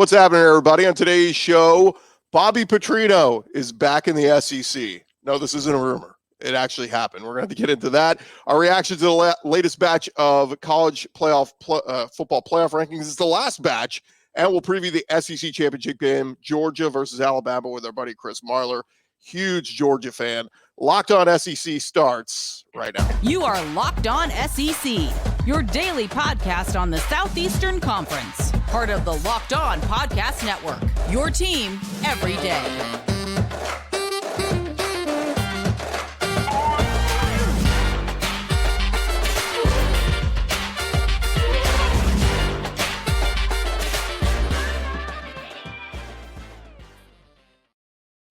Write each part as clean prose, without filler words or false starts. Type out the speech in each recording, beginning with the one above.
What's happening, everybody? On today's show, Bobby Petrino is back in the SEC. No, this isn't a rumor. It actually happened. We're going to get into that. Our reaction to the latest batch of college football playoff rankings is the last batch, and we'll preview the SEC championship game, Georgia versus Alabama, with our buddy Chris Marler. Huge Georgia fan. Locked On SEC starts right now. You are Locked On SEC, your daily podcast on the Southeastern Conference. Part of the Locked On Podcast Network, your team every day.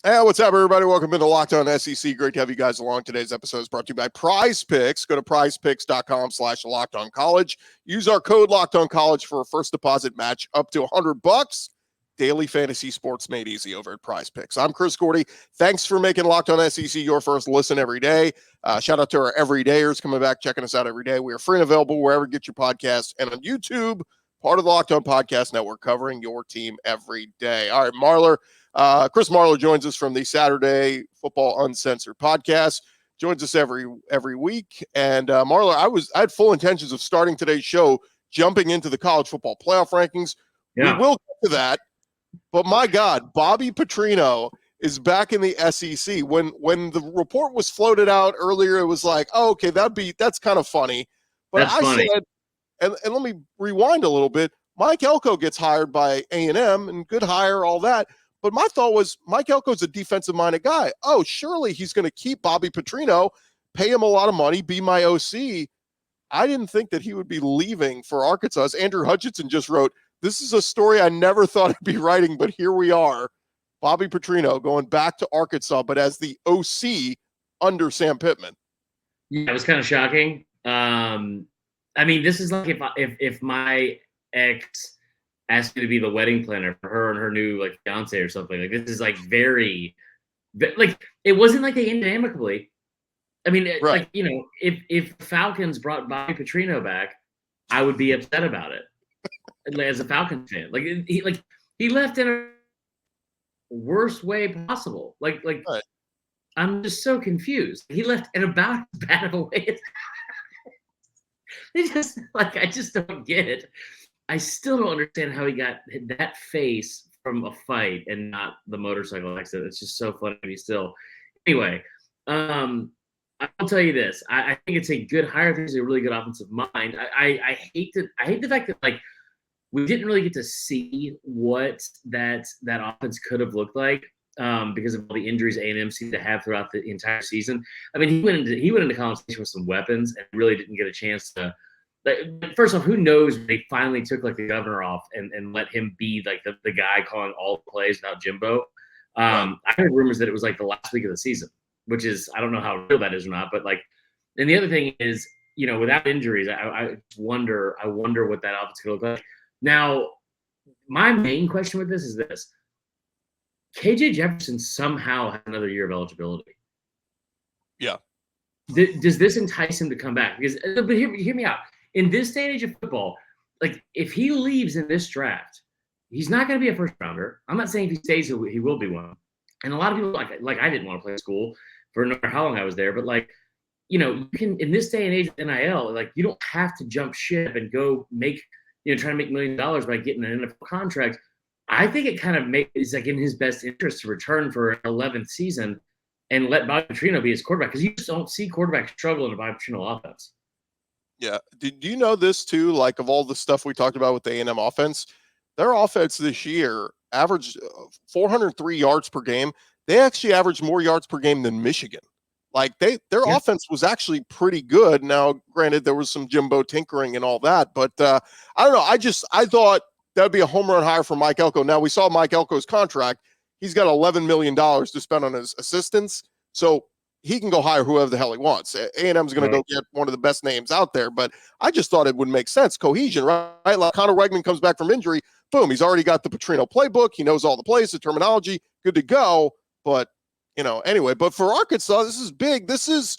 Hey, what's up, everybody? Welcome into Locked On SEC. Great to have you guys along. Today's episode is brought to you by Prize Picks. Go to prizepicks.com/LockedOnCollege. Use our code LockedOnCollege for a first deposit match up to $100. Daily fantasy sports made easy over at Prize Picks. I'm Chris Gordy. Thanks for making Locked On SEC your first listen every day. Shout out to our everydayers coming back, checking us out every day. We are free and available wherever you get your podcasts and on YouTube, part of the Locked On Podcast Network, covering your team every day. All right, Marler. Chris Marler joins us from the Saturday Football Uncensored podcast. Joins us every week. And Marler, I had full intentions of starting today's show jumping into the college football playoff rankings. Yeah. We will get to that. But my God, Bobby Petrino is back in the SEC. When the report was floated out earlier, it was like, oh, okay, that's kind of funny. But that's funny. Said, and let me rewind a little bit. Mike Elko gets hired by A&M, and good hire, all that. But my thought was Mike Elko's a defensive-minded guy. Oh, surely he's going to keep Bobby Petrino, pay him a lot of money, be my OC. I didn't think that he would be leaving for Arkansas. As Andrew Hutchinson just wrote, this is a story I never thought I'd be writing, but here we are. Bobby Petrino going back to Arkansas, but as the OC under Sam Pittman. Yeah, it was kind of shocking. I mean, this is like if my ex asked me to be the wedding planner for her and her new fiance or something. Like, this is very it wasn't like they ended amicably. I mean, right. if Falcons brought Bobby Petrino back, I would be upset about it as a Falcons fan. He left in a worst way possible. Right. I'm just so confused. He left in about as bad of a way. I just don't get it. I still don't understand how he got that face from a fight and not the motorcycle accident. It's just so funny to me still. Anyway, I'll tell you this. I think it's a good hire. I think it's a really good offensive mind. I hate the fact that we didn't really get to see what that offense could have looked like because of all the injuries A&M seemed to have throughout the entire season. I mean, he went into College Station with some weapons and really didn't get a chance to. First off, who knows when they finally took the governor off and let him be the guy calling all the plays without Jimbo. I heard rumors that it was the last week of the season, which is, I don't know how real that is or not. But and the other thing is, without injuries, I wonder what that offense could look like. Now, my main question with this is this: KJ Jefferson somehow has another year of eligibility. Yeah. Does this entice him to come back? Because, but hear me out. In this day and age of football, if he leaves in this draft, he's not going to be a first rounder. I'm not saying if he stays, he will be one. And a lot of people I didn't want to play school for no matter how long I was there, but you can, in this day and age of NIL, you don't have to jump ship and go make, try to make $1 million by getting an NFL contract. I think it kind of is in his best interest to return for an 11th season and let Bobby Petrino be his quarterback, because you just don't see quarterbacks struggle in a Bobby Petrino offense. Yeah. Did you know this too? Of all the stuff we talked about with the A&M offense, their offense this year averaged 403 yards per game. They actually averaged more yards per game than Michigan. Their offense was actually pretty good. Now, granted, there was some Jimbo tinkering and all that, but I don't know. I thought that'd be a home run hire for Mike Elko. Now, we saw Mike Elko's contract. He's got $11 million to spend on his assistants. So he can go hire whoever the hell he wants. A&M's going to go get one of the best names out there, but I just thought it would make sense. Cohesion, right? Conor Wegman comes back from injury. Boom. He's already got the Petrino playbook. He knows all the plays, the terminology, good to go. But, anyway, but for Arkansas, this is big. This is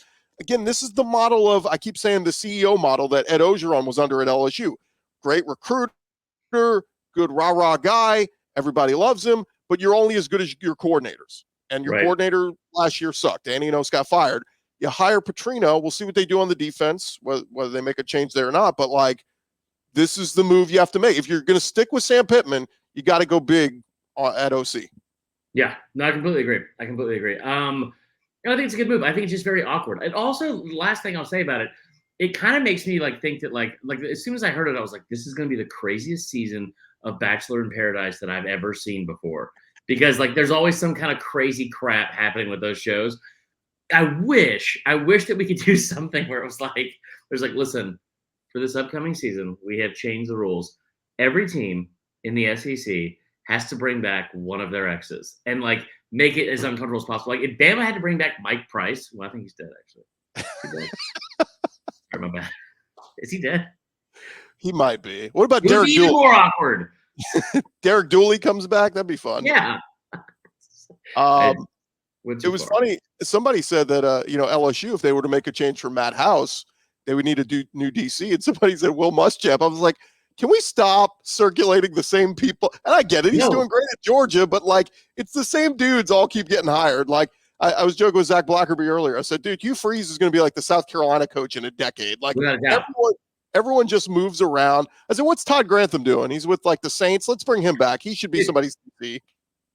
the model of, I keep saying the CEO model that Ed Ogeron was under at LSU. Great recruiter, good rah-rah guy. Everybody loves him, but you're only as good as your coordinators. And your coordinator last year sucked. Danny got fired. You hire Petrino. We'll see what they do on the defense, whether they make a change there or not. But like, this is the move you have to make. If you're going to stick with Sam Pittman, you got to go big at OC. Yeah, no, I completely agree. I think it's a good move. I think it's just very awkward. And also, last thing I'll say about it, it kind of makes me like think that like as soon as I heard it, I was like, this is going to be the craziest season of Bachelor in Paradise that I've ever seen before. Because like there's always some kind of crazy crap happening with those shows. I wish that we could do something where it was like, there's like, listen, for this upcoming season, we have changed the rules. Every team in the SEC has to bring back one of their exes and like make it as uncomfortable as possible. Like if Bama had to bring back Mike Price, well, I think he's dead actually. He's dead. Sorry, my bad. Is he dead? He might be. What about Derek Dooley? Even more awkward. Derek Dooley comes back. That'd be fun. Yeah. It was funny. Somebody said that LSU, if they were to make a change for Matt House, they would need a new DC. And somebody said Will Muschamp. I was like, can we stop circulating the same people? And I get it. He's doing great at Georgia, but like it's the same dudes all keep getting hired. Like I was joking with Zach Blackerby earlier. I said, dude, Hugh Freeze is going to be like the South Carolina coach in a decade. Like everyone just moves around. I said, what's Todd Grantham doing? He's with like the Saints. Let's bring him back. He should be somebody's DC.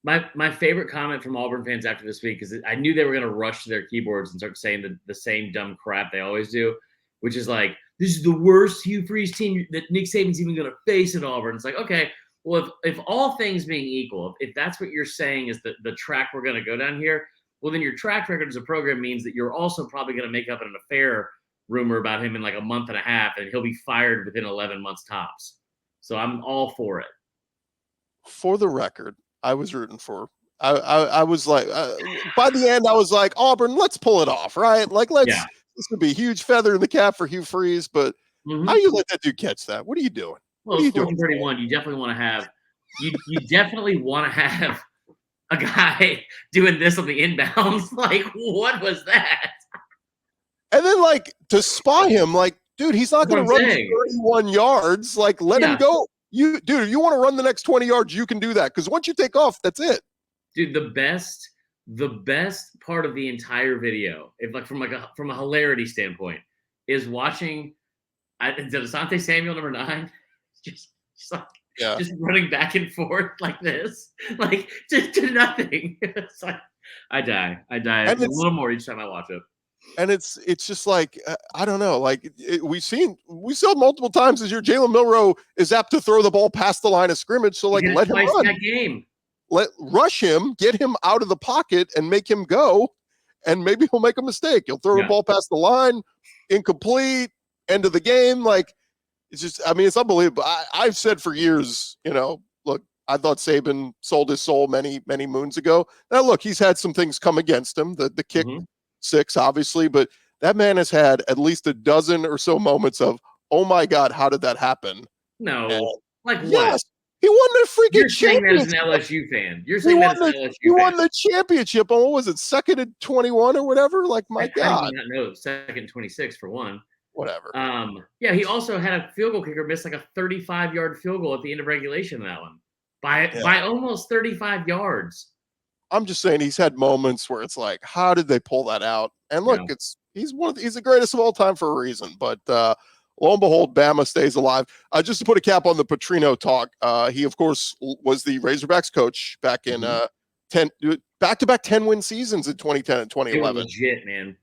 My favorite comment from Auburn fans after this week is I knew they were going to rush to their keyboards and start saying the same dumb crap they always do, which is like, this is the worst Hugh Freeze team that Nick Saban's even going to face at Auburn. It's like, okay, well, if all things being equal, if that's what you're saying is the track we're going to go down here, well, then your track record as a program means that you're also probably going to make up an affair rumor about him in like a month and a half, and he'll be fired within 11 months tops. So I'm all for it. For the record, I was rooting for. I was like, by the end, I was like, Auburn, let's pull it off, right? Like, this would be a huge feather in the cap for Hugh Freeze, but how do you let that dude catch that? What are you doing? Well, it's 31. You definitely want to have, you definitely want to have a guy doing this on the inbounds. Like, what was that? And then, like, to spy him, like, dude, he's not going to run 31 yards. Like, let him go. If you want to run the next 20 yards, you can do that. Because once you take off, that's it. Dude, the best part of the entire video, if like from a hilarity standpoint, is watching Asante Samuel number 9 just running back and forth like this, like just to nothing. It's like I die and a little more each time I watch it. And it's just like I don't know, like we saw multiple times this year. Jalen Milroe is apt to throw the ball past the line of scrimmage, so like let him run. That game. Rush him, get him out of the pocket, and make him go. And maybe he'll make a mistake. He'll throw the ball past the line, incomplete, end of the game. Like it's just, I mean, it's unbelievable. I've said for years, look, I thought Saban sold his soul many, many moons ago. Now, look, he's had some things come against him. The kick 6, obviously, but that man has had at least a dozen or so moments of, oh my God, how did that happen? No, like what? Yes. He won the freaking championship. You're saying that as an LSU fan. You're saying that as an LSU fan. He won the championship on, what was it, 2nd and 21 or whatever? Like, my God. I did not know. 2nd and 26 for one. Whatever. He also had a field goal kicker miss like a 35-yard field goal at the end of regulation in that one. By almost 35 yards. I'm just saying he's had moments where it's like, how did they pull that out? And look, he's the greatest of all time for a reason. But lo and behold, Bama stays alive. Just to put a cap on the Petrino talk, he, of course, was the Razorbacks coach back in back-to-back 10-win seasons in 2010 and 2011. Legit, man.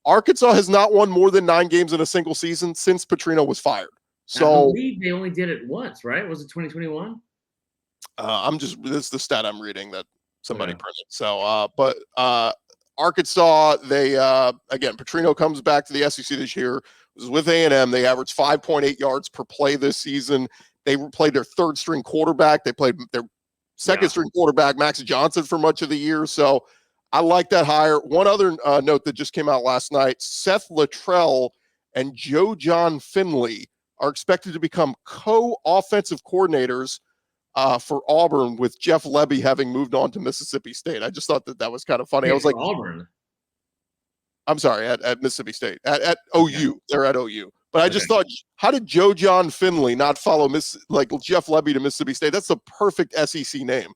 Arkansas has not won more than 9 games in a single season since Petrino was fired. So I believe they only did it once, right? Was it 2021? this is the stat I'm reading that somebody printed. So, but Arkansas, they again, Petrino comes back to the SEC this year. Was with A&M. They averaged 5.8 yards per play this season. They played their 3rd string quarterback. They played their 2nd string quarterback, Max Johnson, for much of the year. So I like that hire. One other note that just came out last night: Seth Luttrell and Joe John Finley are expected to become co-offensive coordinators for Auburn, with Jeff Lebby having moved on to Mississippi State. I just thought that was kind of funny. I was like, Auburn. I'm sorry, at Mississippi State, at OU. They're at OU. But I just thought, how did Joe John Finley not follow like Jeff Lebby to Mississippi State? That's the perfect SEC name.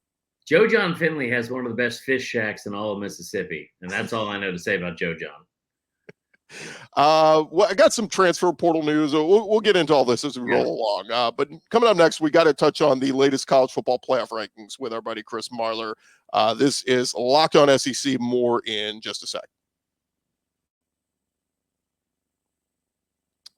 Joe John Finley has one of the best fish shacks in all of Mississippi, and that's all I know to say about Joe John. Well, I got some transfer portal news. We'll get into all this as we roll along. But coming up next, we got to touch on the latest college football playoff rankings with our buddy Chris Marler. This is Locked On SEC. More in just a sec.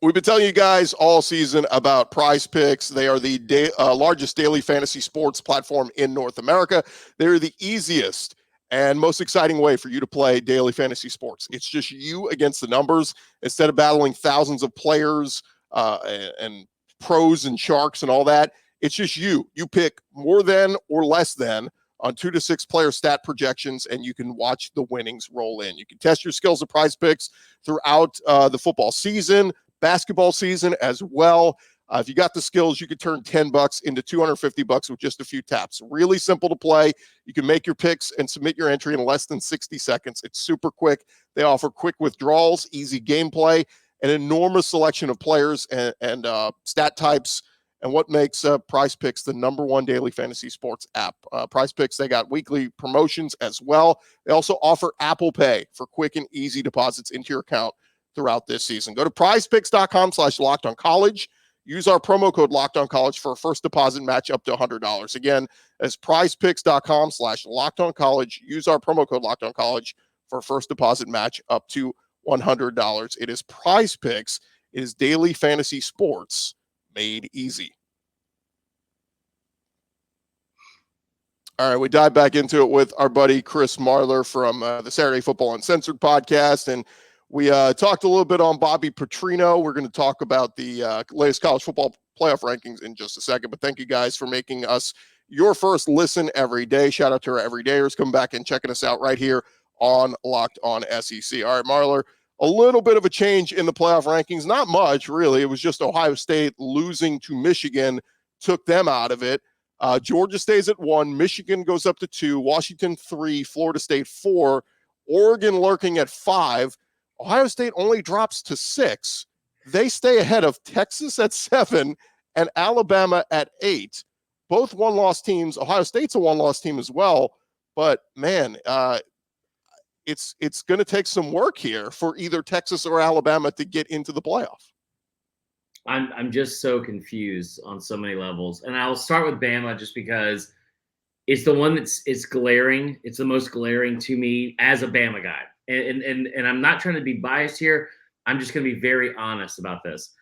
We've been telling you guys all season about Prize Picks. They are the largest daily fantasy sports platform in North America. They're the easiest and most exciting way for you to play daily fantasy sports. It's just you against the numbers. Instead of battling thousands of players and pros and sharks and all that, it's just you. You pick more than or less than on 2 to 6 player stat projections, and you can watch the winnings roll in. You can test your skills at Prize Picks throughout the football season, basketball season as well. If you got the skills, you could turn $10 into $250 with just a few taps. Really simple to play. You can make your picks and submit your entry in less than 60 seconds. It's super quick. They offer quick withdrawals, easy gameplay, an enormous selection of players and stat types. And what makes Prize Picks the #1 daily fantasy sports app. Prize Picks, they got weekly promotions as well. They also offer Apple Pay for quick and easy deposits into your account throughout this season. Go to prizepicks.com/lockedoncollege. Use our promo code LockedOnCollege for a first deposit match up to $100. Again, that's prizepicks.com/lockedoncollege. Use our promo code LockedOnCollege for a first deposit match up to $100. It is Prize Picks. It is daily fantasy sports made easy. All right, we dive back into it with our buddy Chris Marler from the Saturday Football Uncensored podcast, and we talked a little bit on Bobby Petrino. We're going to talk about the latest college football playoff rankings in just a second, but thank you guys for making us your first listen every day. Shout out to our everydayers coming back and checking us out right here on Locked On SEC. All right, Marler, a little bit of a change in the playoff rankings. Not much, really. It was just Ohio State losing to Michigan took them out of it. Georgia stays at 1. Michigan goes up to 2. Washington 3. Florida State 4. Oregon lurking at 5. Ohio State only drops to 6. They stay ahead of Texas at 7 and Alabama at 8. Both one-loss teams. Ohio State's a one-loss team as well. But, man, it's going to take some work here for either Texas or Alabama to get into the playoff. I'm just so confused on so many levels. And I'll start with Bama just because it's the one it's glaring. It's the most glaring to me as a Bama guy. And I'm not trying to be biased here. I'm just going to be very honest about this.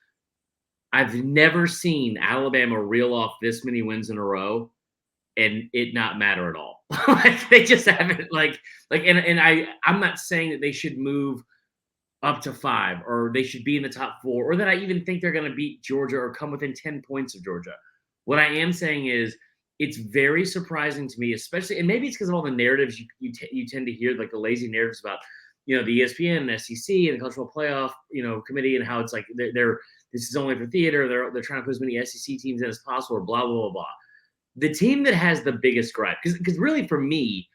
I've never seen Alabama reel off this many wins in a row and it not matter at all. Like they just haven't I'm not saying that they should move up to 5 or they should be in the top 4 or that I even think they're going to beat Georgia or come within 10 points of Georgia. What I am saying is it's very surprising to me, especially, and maybe it's because of all the narratives you tend to hear, like the lazy narratives about, the ESPN and SEC and the cultural playoff, committee, and how it's like this is only for theater. They're trying to put as many SEC teams in as possible, or blah, blah, blah, blah. The team that has the biggest gripe, because really for me,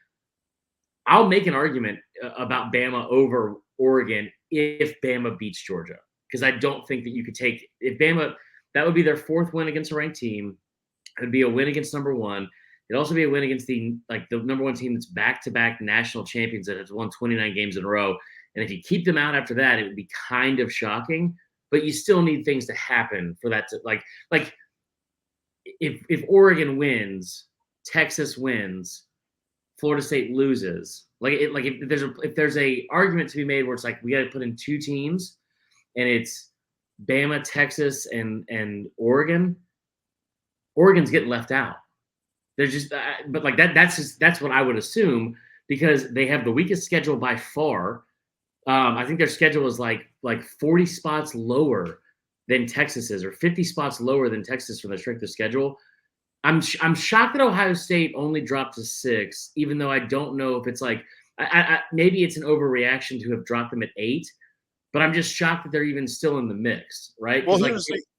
I'll make an argument about Bama over Oregon if Bama beats Georgia, because I don't think that you could take – if Bama – that would be their 4th win against a ranked team. It would be a win against number 1. It'd also be a win against the number 1 team that's back-to-back national champions that has won 29 games in a row. And if you keep them out after that, it would be kind of shocking. But you still need things to happen for that to like if Oregon wins, Texas wins, Florida State loses. If there's a argument to be made where it's like we got to put in 2 teams, and it's Bama, Texas, and Oregon. Oregon's getting left out. They're just, but like that. That's what I would assume, because they have the weakest schedule by far. I think their schedule is like 40 spots lower than Texas is, or 50 spots lower than Texas from the strength of schedule. I'm shocked that Ohio State only dropped to 6, even though I don't know if it's like maybe it's an overreaction to have dropped them at 8, but I'm just shocked that they're even still in the mix, right? Well,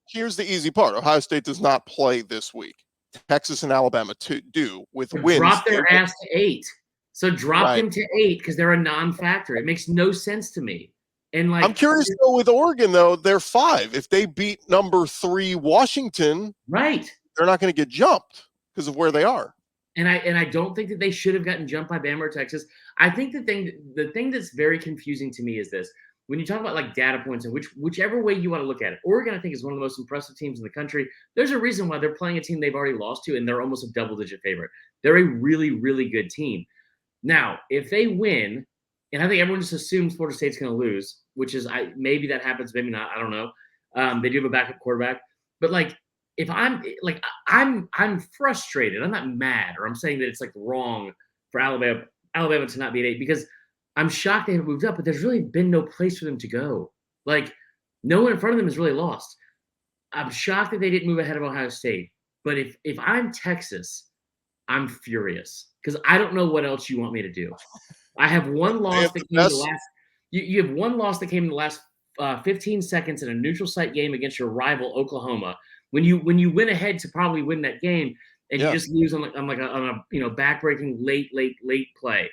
here's the easy part. Ohio State does not play this week. Texas and Alabama do with wins. Drop their ass to 8. So drop them to 8 because they're a non-factor. It makes no sense to me. And I'm curious though with Oregon though, they're 5. If they beat number 3 Washington, right, they're not going to get jumped because of where they are. And I don't think that they should have gotten jumped by Bama or Texas. I think the thing that's very confusing to me is this. When you talk about like data points and whichever way you want to look at it, Oregon, I think, is one of the most impressive teams in the country. There's a reason why they're playing a team they've already lost to, and they're almost a double-digit favorite. They're a really, really good team. Now, if they win, and I think everyone just assumes Florida State's going to lose, which is maybe that happens, maybe not. I don't know. They do have a backup quarterback, but like if I'm frustrated. I'm not mad, or I'm saying that it's like wrong for Alabama to not be at 8 because I'm shocked they haven't moved up, but there's really been no place for them to go. Like, no one in front of them has really lost. I'm shocked that they didn't move ahead of Ohio State. But if I'm Texas, I'm furious because I don't know what else you want me to do. I have one loss that came in the last. You have one loss that came in the last 15 seconds in a neutral site game against your rival Oklahoma. When you win ahead to probably win that game, and you just lose on a backbreaking late play.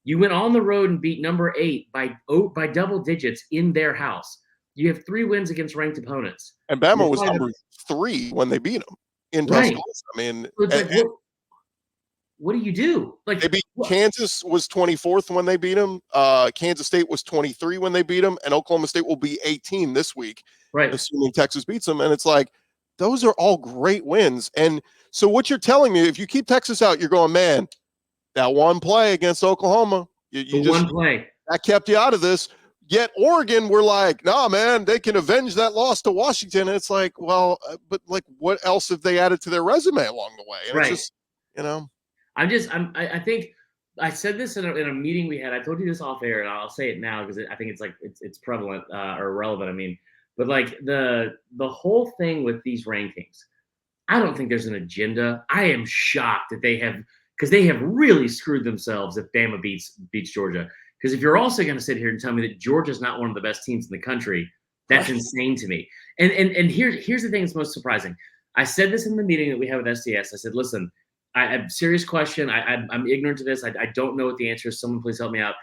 You went on the road and beat number 8 by double digits in their house. You have 3 wins against ranked opponents. And Bama was number 3 when they beat them in Tuscaloosa. I mean, so it's what do you do? Like they beat Kansas was 24th when they beat them. Kansas State was 23 when they beat them, and Oklahoma State will be 18 this week, right? Assuming Texas beats them. And it's like those are all great wins. And so what you're telling me, if you keep Texas out, you're going, man, that one play against Oklahoma, you just, one play that kept you out of this. Yet Oregon, we're like, nah, man, they can avenge that loss to Washington. And it's like, well, but like, what else have they added to their resume along the way? And right. It's just, I think I said this in a meeting we had. I told you this off air, and I'll say it now because I think it's like it's prevalent or relevant. I mean, but like the whole thing with these rankings, I don't think there's an agenda. I am shocked that they have, because they have really screwed themselves if Bama beats Georgia. Because if you're also going to sit here and tell me that Georgia's not one of the best teams in the country, that's insane to me. And here's the thing that's most surprising. I said this in the meeting that we had with SDS. I said, listen, I have a serious question. I'm ignorant to this. I don't know what the answer is. Someone please help me out.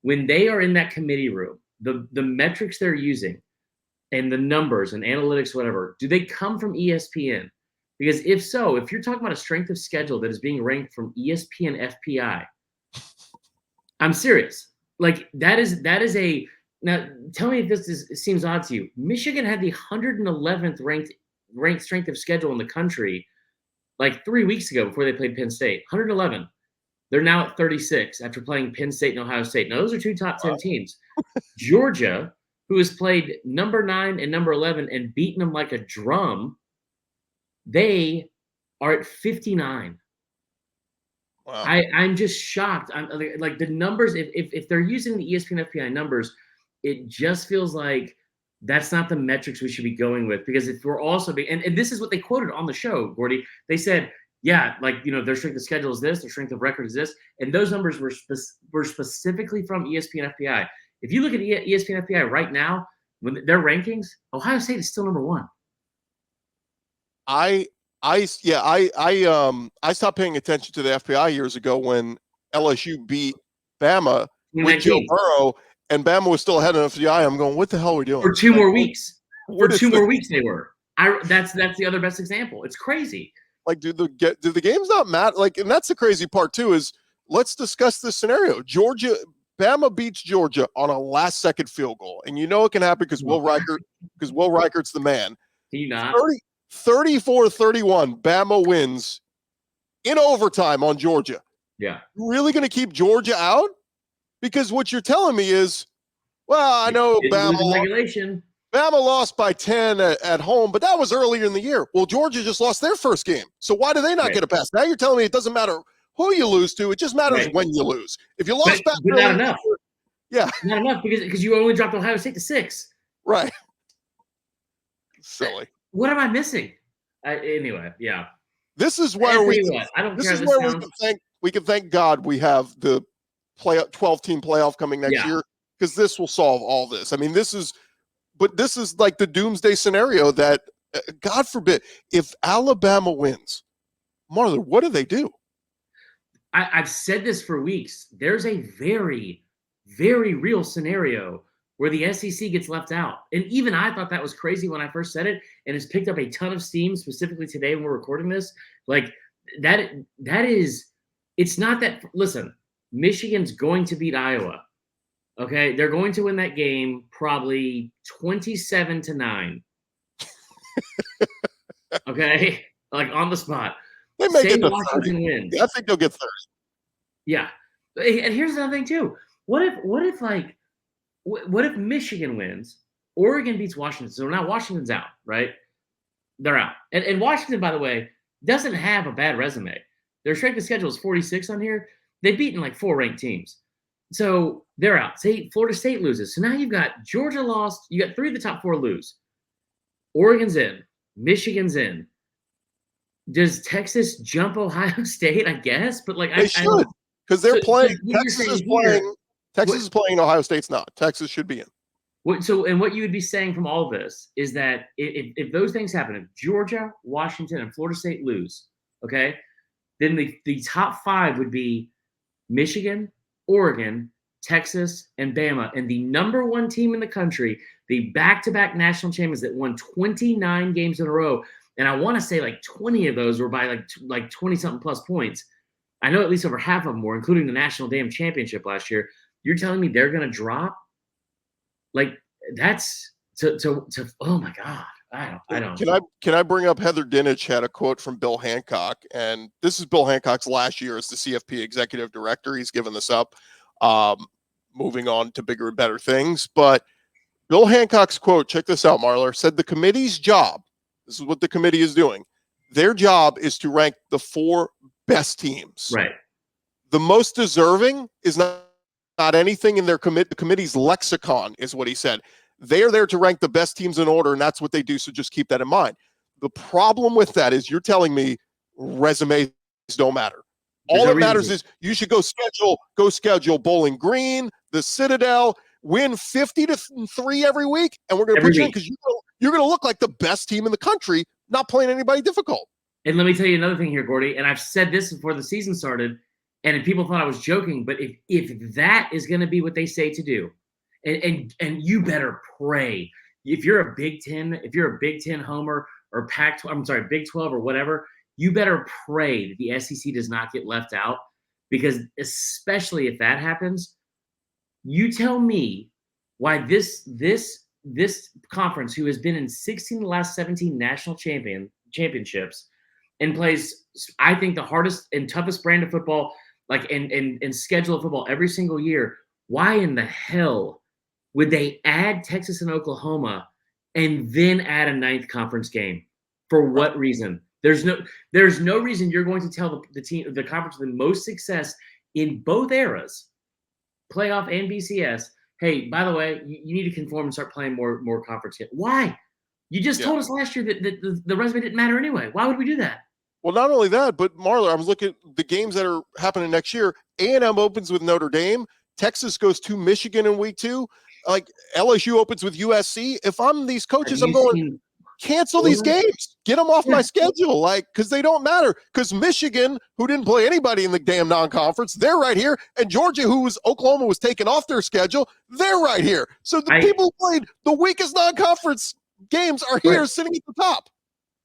When they are in that committee room, the metrics they're using and the numbers and analytics, whatever, do they come from ESPN? Because if so, if you're talking about a strength of schedule that is being ranked from ESPN FPI, I'm serious. Like that is a, now tell me if this seems odd to you. Michigan had the 111th ranked strength of schedule in the country like 3 weeks ago before they played Penn State. 111. They're now at 36 after playing Penn State and Ohio State. Now those are 2 top 10 teams. Georgia, who has played number 9 and number 11 and beaten them like a drum, they are at 59. Wow. I'm just shocked. I'm like the numbers. If they're using the ESPN FPI numbers, it just feels like that's not the metrics we should be going with. Because if we're also and this is what they quoted on the show, Gordy. They said, yeah, like their strength of schedule is this, their strength of record is this, and those numbers were specifically from ESPN FPI. If you look at ESPN FPI right now, when their rankings, Ohio State is still number 1. I stopped paying attention to the FPI years ago when LSU beat Bama with Joe Burrow, and Bama was still ahead of FPI. I'm going, what the hell are we doing? For 2 more weeks. For 2 more weeks they were. That's the other best example. It's crazy. Like, do the games not matter? Like, and that's the crazy part too. Is let's discuss this scenario. Bama beats Georgia on a last-second field goal, and it can happen because Will Reichert's the man. Do you not? 34-31, Bama wins in overtime on Georgia. Yeah. You're really going to keep Georgia out? Because what you're telling me is, well, I know Bama lost by 10 at home, but that was earlier in the year. Well, Georgia just lost their first game. So why do they not get a pass? Now you're telling me it doesn't matter who you lose to. It just matters when you lose. If you lost back, but not enough. Yeah. Not enough because you only dropped Ohio State to 6. Right. Silly. What am I missing? Anyway, yeah. This is where we can thank God we have the 12-team playoff coming next year, because this will solve all this. I mean, this is like the doomsday scenario that, God forbid, if Alabama wins, Marler, what do they do? I've said this for weeks. There's a very, very real scenario where the SEC gets left out. And even I thought that was crazy when I first said it, and it's picked up a ton of steam specifically today when we're recording this. Like that is, it's not that, listen, Michigan's going to beat Iowa. Okay. They're going to win that game probably 27-9. Okay. Like on the spot. They may Say get to Washington 30. wins. Yeah, I think they'll get 30. Yeah. And here's another thing too. What if Michigan wins, Oregon beats Washington? So now Washington's out, right? They're out. And Washington, by the way, doesn't have a bad resume. Their strength of schedule is 46 on here. They've beaten like 4 ranked teams. So they're out. Say Florida State loses. So now you've got Georgia lost. You got 3 of the top 4 lose. Oregon's in. Michigan's in. Does Texas jump Ohio State? I guess, but like they should, because they're playing. So Texas is playing. Texas is playing. Ohio State's not. Texas should be in. What you would be saying from all of this is that if those things happen, if Georgia, Washington, and Florida State lose, okay, then the top 5 would be Michigan, Oregon, Texas, and Bama, and the number 1 team in the country, the back-to-back national champions that won 29 games in a row. And I want to say like 20 of those were by like 20-something plus points. I know at least over half of them were, including the national damn championship last year. You're telling me they're going to drop? Like that's to oh my God. I don't. Can I bring up Heather Dinich had a quote from Bill Hancock, and this is Bill Hancock's last year as the CFP executive director. He's given this up, moving on to bigger and better things. But Bill Hancock's quote, check this out, Marler, said the committee's job, this is what the committee is doing, their job is to rank the 4 best teams. Right. The most deserving is not anything in the committee's lexicon, is what he said. They are there to rank the best teams in order, and that's what they do, so just keep that in mind. The problem with that is you're telling me resumes don't matter. All that matters is you should go schedule Bowling Green, the Citadel, win 50-3 every week, and we're going to put you in because you're going to look like the best team in the country, not playing anybody difficult. And let me tell you another thing here, Gordy, and I've said this before the season started, and people thought I was joking, but if that is going to be what they say to do, and you better pray. If you're a Big Ten homer or Big 12 or whatever, you better pray that the SEC does not get left out, because especially if that happens, you tell me why this conference, who has been in 16 of the last 17 national championships and plays, I think, the hardest and toughest brand of football, like and schedule of football every single year, why in the hell would they add Texas and Oklahoma and then add a 9th conference game? For what reason? There's no reason you're going to tell the conference with the most success in both eras, playoff and BCS, hey, by the way, you need to conform and start playing more conference games. Why? You just told us last year that the resume didn't matter anyway. Why would we do that? Well, not only that, but Marler, I was looking at the games that are happening next year. A&M opens with Notre Dame. Texas goes to Michigan in week 2. Like LSU opens with USC. If I'm these coaches, I'm going, cancel these games. Get them off my schedule, because they don't matter. Because Michigan, who didn't play anybody in the damn non-conference, they're right here. And Georgia, Oklahoma was taken off their schedule, they're right here. So the people who played the weakest non-conference games are here, sitting at the top.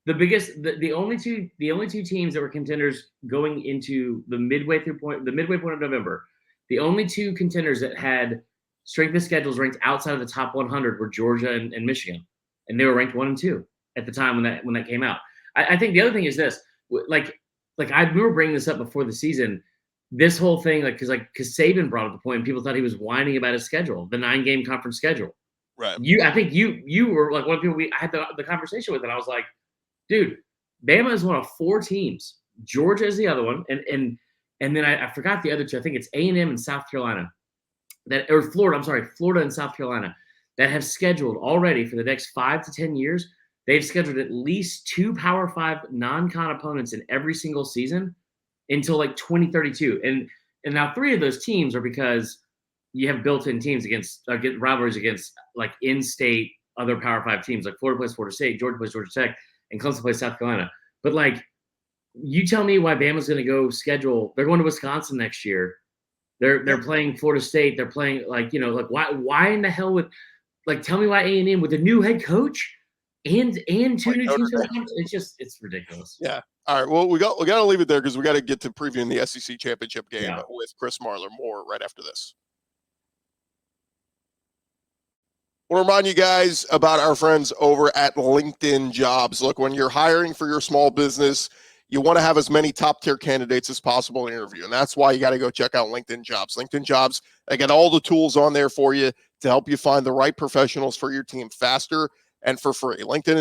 The only two teams that were contenders going into the midway point of November, the only 2 contenders that had strength of schedules ranked outside of the top 100 were Georgia and Michigan, and they were ranked 1 and 2 at the time when that came out. I think the other thing is this, like I remember bringing this up before the season, this whole thing, because Saban brought up the point, and people thought he was whining about his schedule, the 9-game conference schedule. Right. I think you were like one of the people I had the conversation with, and I was like, dude, Bama is one of 4 teams. Georgia is the other one, and then I forgot the other 2. I think it's A&M and South Carolina, Florida and South Carolina, that have scheduled already for the next 5 to 10 years. They've scheduled at least 2 Power 5 non-con opponents in every single season until like 2032. And now 3 of those teams are because you have built-in teams against rivalries against like in-state other Power 5 teams. Like Florida plays Florida State, Georgia plays Georgia Tech, and Clemson plays South Carolina. But like, you tell me why Bama's going to go schedule. They're going to Wisconsin next year. They're playing Florida State. They're playing like why in the hell would tell me why A&M with a new head coach and two new teams. It's ridiculous. Yeah. All right. Well, we got to leave it there because we got to get to previewing the SEC championship game with Chris Marler more right after this. I want to remind you guys about our friends over at LinkedIn Jobs. Look, when you're hiring for your small business, you want to have as many top-tier candidates as possible in an interview, and that's why you got to go check out LinkedIn Jobs. LinkedIn Jobs, they got all the tools on there for you to help you find the right professionals for your team faster and for free. LinkedIn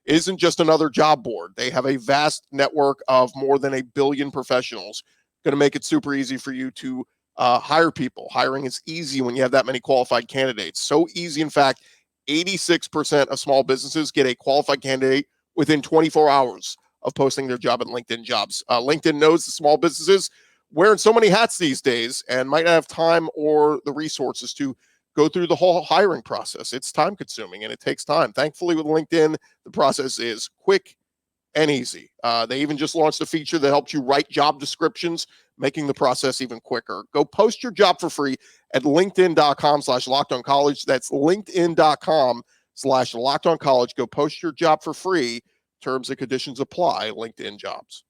isn't just another job board. They have a vast network of more than 1 billion professionals. Going to make it super easy for you to hire people. Hiring is easy when you have that many qualified candidates. So easy, in fact, 86% of small businesses get a qualified candidate within 24 hours of posting their job at LinkedIn Jobs. LinkedIn knows the small businesses wearing so many hats these days and might not have time or the resources to go through the whole hiring process. It's time consuming and it takes time. Thankfully, with LinkedIn, the process is quick and easy. They even just launched a feature that helps you write job descriptions, making the process even quicker. Go post your job for free at linkedin.com/lockedoncollege. That's linkedin.com/lockedoncollege. Go post your job for free. Terms and conditions apply. LinkedIn Jobs.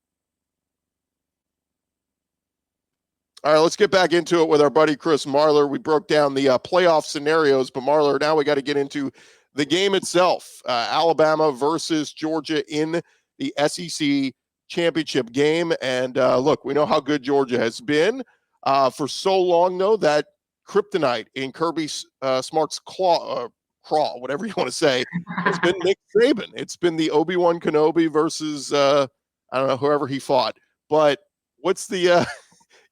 All right, let's get back into it with our buddy Chris Marler. We broke down the playoff scenarios, but Marler, now we got to get into the game itself. Alabama versus Georgia in the SEC championship game. And look, we know how good Georgia has been for so long, though, that kryptonite in Kirby Smart's craw, whatever you want to say, it's been Nick Saban. It's been the Obi-Wan Kenobi versus I don't know, whoever he fought. But what's the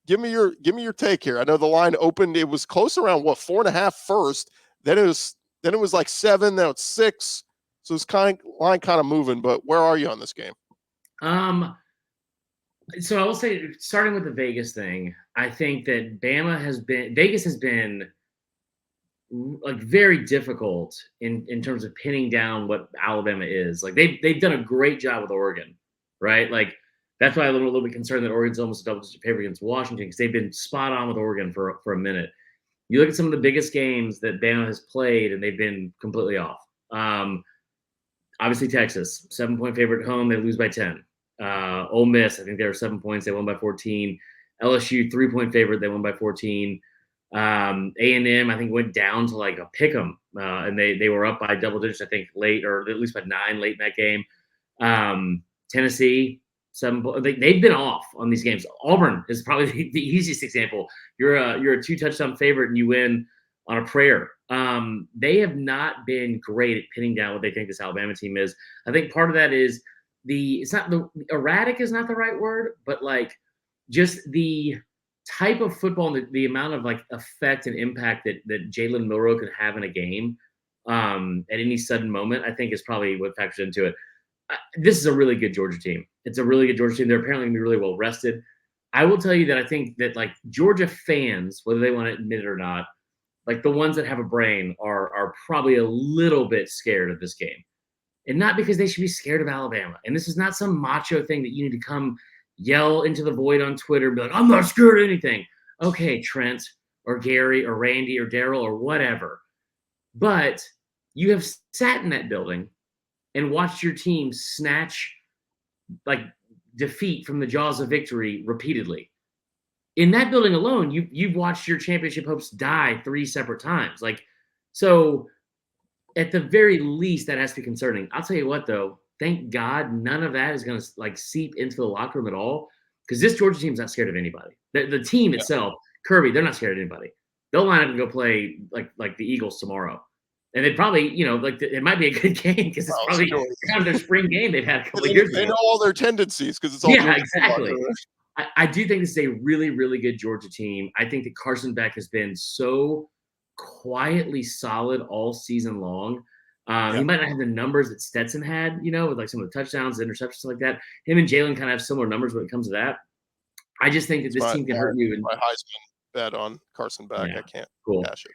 give me your take here? I know the line opened, it was close around 4.5 first. Then it was like 7, now it's 6. So it's line kind of moving, but where are you on this game? So I will say, starting with the Vegas thing, I think that Vegas has been like very difficult in terms of pinning down what Alabama is. Like they've done a great job with Oregon, right? Like that's why I'm a little bit concerned that Oregon's almost a double-digit favorite against Washington, because they've been spot on with Oregon for a minute. You look at some of the biggest games that Bama has played, and they've been completely off. Obviously, Texas, 7-point favorite at home, they lose by 10. Ole Miss, I think they were 7 points, they won by 14. LSU, 3-point favorite, they won by 14. A&M, I think, went down to like a pick 'em, and they were up by double digits, I think, late, or at least by 9 late in that game. Tennessee, 7. They've been off on these games. Auburn is probably the easiest example. You're a 2-touchdown favorite and you win on a prayer. They have not been great at pinning down what they think this Alabama team is. I think part of that is erratic is not the right word, but like just the type of football and the amount of like effect and impact that Jalen Milroe could have in a game at any sudden moment, I think is probably what factors into it. This is a really good Georgia team. It's a really good Georgia team. They're apparently going to be really well rested. I will tell you that I think that like Georgia fans, whether they want to admit it or not, like the ones that have a brain are probably a little bit scared of this game. And not because they should be scared of Alabama. And this is not some macho thing that you need to come yell into the void on Twitter and be like, I'm not scared of anything. Okay, Trent or Gary or Randy or Daryl or whatever. But you have sat in that building and watched your team snatch like defeat from the jaws of victory repeatedly. In that building alone, you've watched your championship hopes die 3 separate times. Like, so at the very least, that has to be concerning. I'll tell you what, though, thank God none of that is going to like seep into the locker room at all, because this Georgia team's not scared of anybody. The team itself, Kirby, they're not scared of anybody. They'll line up and go play like the Eagles tomorrow. And it probably, it might be a good game because it's probably kind of their spring game they've had a couple of years ago. They know all their tendencies because it's all exactly. I do think this is a really, really good Georgia team. I think that Carson Beck has been so quietly solid all season long. He might not have the numbers that Stetson had, with like some of the touchdowns, interceptions, like that. Him and Jalen kind of have similar numbers when it comes to that. I just think that this team can hurt you. And my Heisman bet on Carson Beck. I can't cash it.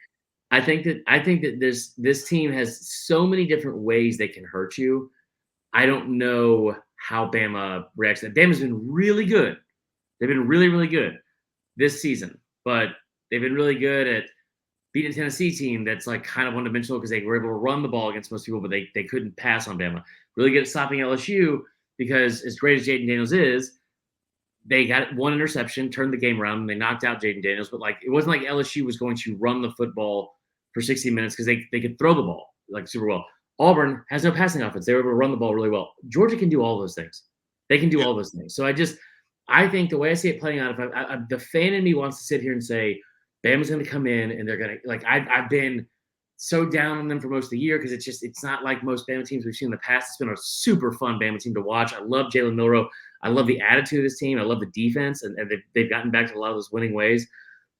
I think that this team has so many different ways they can hurt you. I don't know how Bama reacts. Bama's been really good. They've been really, really good this season. but they've been really good at beating a Tennessee team that's like kind of one-dimensional because they were able to run the ball against most people, but they couldn't pass on Bama. Really good at stopping LSU because as great as Jaden Daniels is, they got one interception, turned the game around, and they knocked out Jaden Daniels. But like it wasn't like LSU was going to run the football for 60 minutes because they could throw the ball like super well. Auburn has no passing offense. They were able to run the ball really well. Georgia can do all those things. They can do all those things. So I think the way I see it playing out, if the fan in me wants to sit here and say, Bama's going to come in and they're going to like. I've been so down on them for most of the year because it's not like most Bama teams we've seen in the past. It's been a super fun Bama team to watch. I love Jalen Milroe. I love the attitude of this team. I love the defense, and they've gotten back to a lot of those winning ways.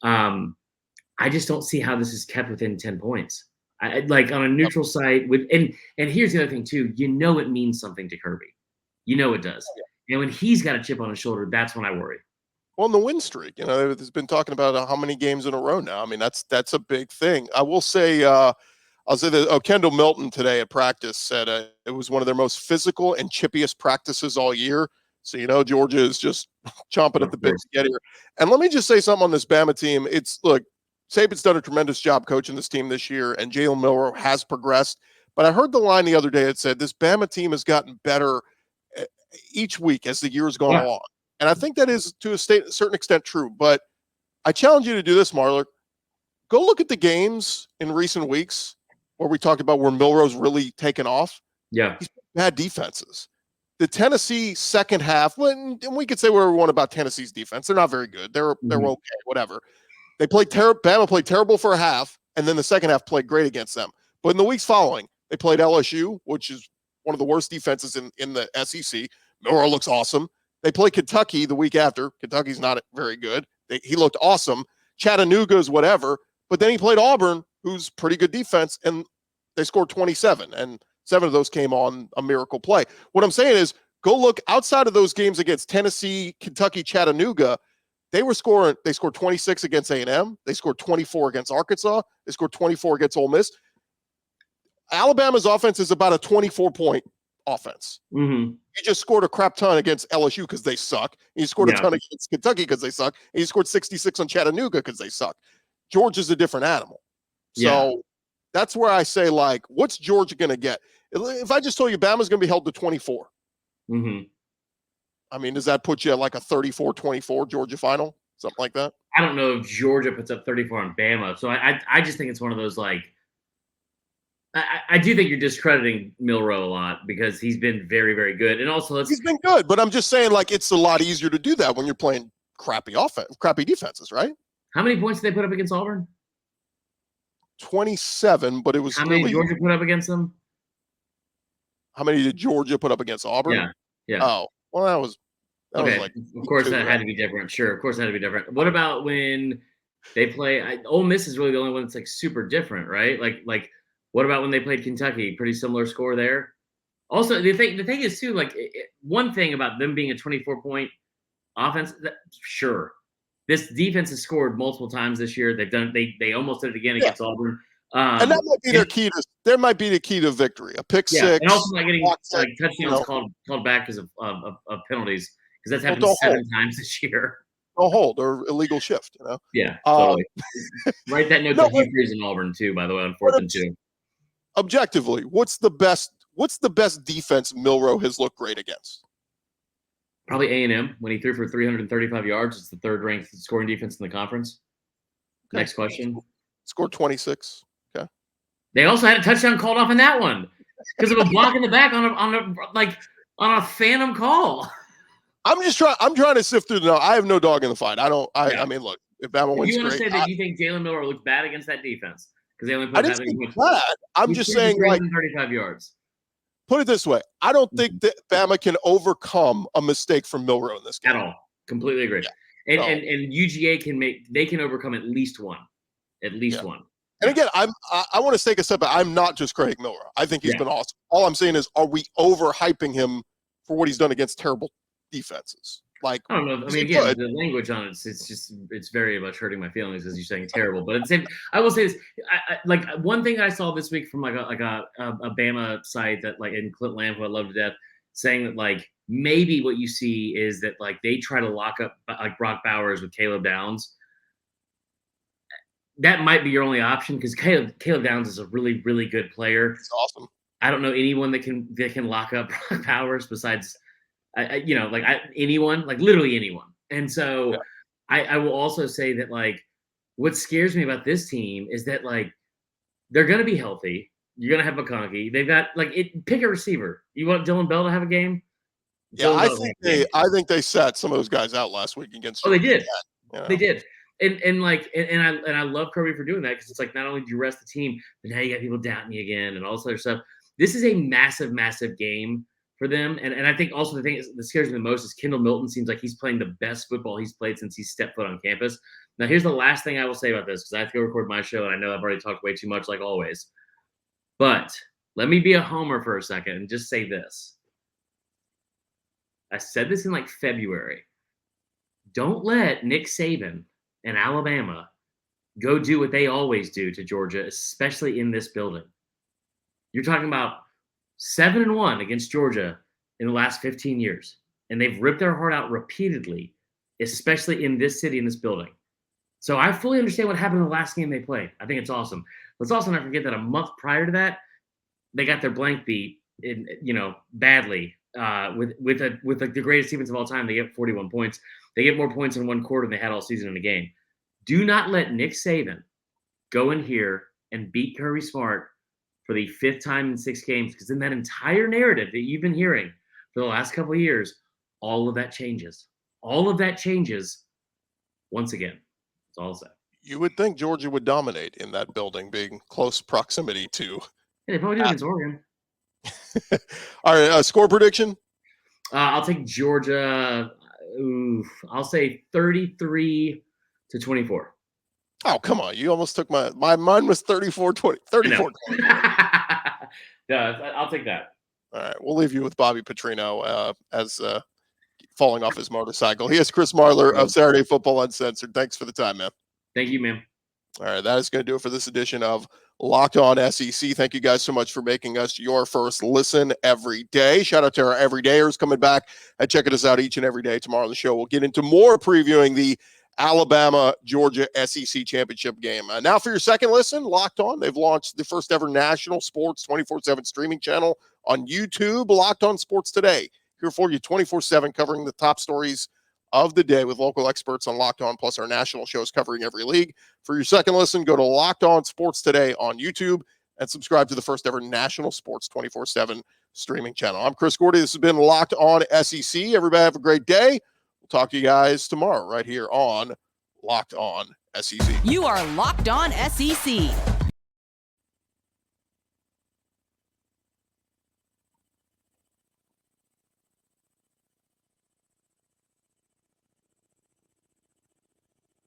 I just don't see how this is kept within 10 points. Like on a neutral site with and here's the other thing too. It means something to Kirby. It does. And when he's got a chip on his shoulder, that's when I worry. Well, in the win streak, there's been talking about how many games in a row now. I mean, that's a big thing. I will say, I'll say that Kendall Milton today at practice said it was one of their most physical and chippiest practices all year. So, Georgia is just chomping at the bit to get here. And let me just say something on this Bama team. Look, Saban's done a tremendous job coaching this team this year, and Jalen Milroe has progressed. But I heard the line the other day that said this Bama team has gotten better each week as the year has gone along. And I think that is to a certain extent true. But I challenge you to do this, Marler. Go look at the games in recent weeks where we talked about where Milroe's really taken off. Yeah. He's bad defenses. The Tennessee second half, and we could say whatever we want about Tennessee's defense. They're not very good. They're okay, whatever. They played Bama played terrible for a half, and then the second half played great against them. But in the weeks following, they played LSU, which is one of the worst defenses in the SEC. Milroe looks awesome. They play Kentucky the week after. Kentucky's not very good. He looked awesome. Chattanooga is whatever. But then he played Auburn, who's pretty good defense, and they scored 27. And 7 of those came on a miracle play. What I'm saying is go look outside of those games against Tennessee, Kentucky, Chattanooga. They scored 26 against A&M. They scored 24 against Arkansas. They scored 24 against Ole Miss. Alabama's offense is about a 24-point offense. Mm-hmm. You just scored a crap ton against LSU because they suck. You scored a ton against Kentucky because they suck. And you scored 66 on Chattanooga because they suck. Georgia's a different animal. So that's where I say, like, what's Georgia going to get? If I just told you Bama's going to be held to 24, I mean, does that put you at like a 34-24 Georgia final? Something like that? I don't know if Georgia puts up 34 on Bama. So I just think it's one of those, like, I do think you're discrediting Milroe a lot because he's been very, very good. And also, he's been good, but I'm just saying, like, it's a lot easier to do that when you're playing crappy defenses, right? How many points did they put up against Auburn? 27, but it was how many did Georgia put up against them? How many did Georgia put up against Auburn? Yeah. Oh, well, that was okay. Like of course, that had to be different. Sure, of course, that had to be different. What about when they play? Ole Miss is really the only one that's like super different, right? Like. What about when they played Kentucky? Pretty similar score there. Also, the thing is too, like one thing about them being a 24-point offense. Sure, this defense has scored multiple times this year. They've done. They almost did it again against Auburn. And that might be their key to. There might be the key to victory. A pick six, and also not getting touchdowns called back because of penalties, because that's happened 7 times this year. No hold or illegal shift. Yeah, totally. Write that note to Hugh Freeze in Auburn too. By the way, on 4th and 2. Objectively, what's the best defense Milroe has looked great against? Probably A&M when he threw for 335 yards. It's the 3rd ranked scoring defense in the conference. Okay. Next question. Scored 26. Okay. They also had a touchdown called off in that one because of a block in the back on a phantom call. I'm trying to sift through. I have no dog in the fight. I mean, look, if Bama wins, you want to say that you think Jalen Milroe looked bad against that defense? Because they only put that many points. I'm just saying, like, 35 yards. Put it this way: I don't think that Bama can overcome a mistake from Milroe in this game at all. Completely agree. Yeah. And UGA can overcome at least one. At least one. And again, I want to take a step back. I'm not just Craig Milroe. I think he's been awesome. All I'm saying is, are we overhyping him for what he's done against terrible defenses? Like, I don't know. I mean, again, the language on it's very much hurting my feelings as you're saying terrible. But at the same, I will say this: like one thing I saw this week from like a Bama site that like in Clint Lamb, who I love to death, saying that like maybe what you see is that like they try to lock up like Brock Bowers with Caleb Downs. that might be your only option because Caleb Downs is a really, really good player. It's awesome. I don't know anyone that can lock up Brock Powers besides, anyone, like literally anyone. And so I will also say that, like, what scares me about this team is that, like, they're going to be healthy. You're going to have McConkey. They've got, pick a receiver. You want Dylan Bell to have a game? Yeah, I think they sat some of those guys out last week against. Oh, they did. Yeah. They did. And I love Kirby for doing that because it's like not only do you rest the team, but now you got people doubting you again and all this other stuff. This is a massive, massive game for them. And I think also the thing that scares me the most is Kendall Milton seems like he's playing the best football he's played since he stepped foot on campus. Now, here's the last thing I will say about this because I have to go record my show, and I know I've already talked way too much like always. But let me be a homer for a second and just say this. I said this in like February. Don't let Nick Saban and Alabama go do what they always do to Georgia, especially in this building. You're talking about 7-1 against Georgia in the last 15 years, and they've ripped their heart out repeatedly, especially in this city, in this building. So I fully understand what happened in the last game they played. I think it's awesome. Let's also not forget that a month prior to that, they got their blank beat, badly with the greatest defense of all time. They get 41 points. They get more points in one quarter than they had all season in a game. Do not let Nick Saban go in here and beat Kirby Smart for the 5th time in 6 games, because in that entire narrative that you've been hearing for the last couple of years, all of that changes. All of that changes once again. That's all I'll say. You would think Georgia would dominate in that building, being close proximity to. Yeah, they probably do against Oregon. All right, score prediction? I'll take Georgia. I'll say 33-24. Oh, come on. You almost took my mine was 34-20. 34-20. Yeah, I'll take that. All right, we'll leave you with Bobby Petrino as falling off his motorcycle. He is Chris Marler of Saturday Football Uncensored. Thanks for the time, man. Thank you, man. All right, that is going to do it for this edition of Locked On SEC. Thank you guys so much for making us your first listen every day. Shout out to our everydayers coming back and checking us out each and every day. Tomorrow on the show, we'll get into more previewing the Alabama-Georgia SEC championship game. Now for your second listen, Locked On. They've launched the first ever national sports 24/7 streaming channel on YouTube, Locked On Sports Today. Here for you 24/7, covering the top stories of the day with local experts on Locked On, plus our national shows covering every league. For your second listen, go to Locked On Sports Today on YouTube and subscribe to the first ever national sports 24/7 streaming channel. I'm Chris Gordy. This has been Locked On SEC. Everybody have a great day. We'll talk to you guys tomorrow right here on Locked On SEC. You are Locked On SEC,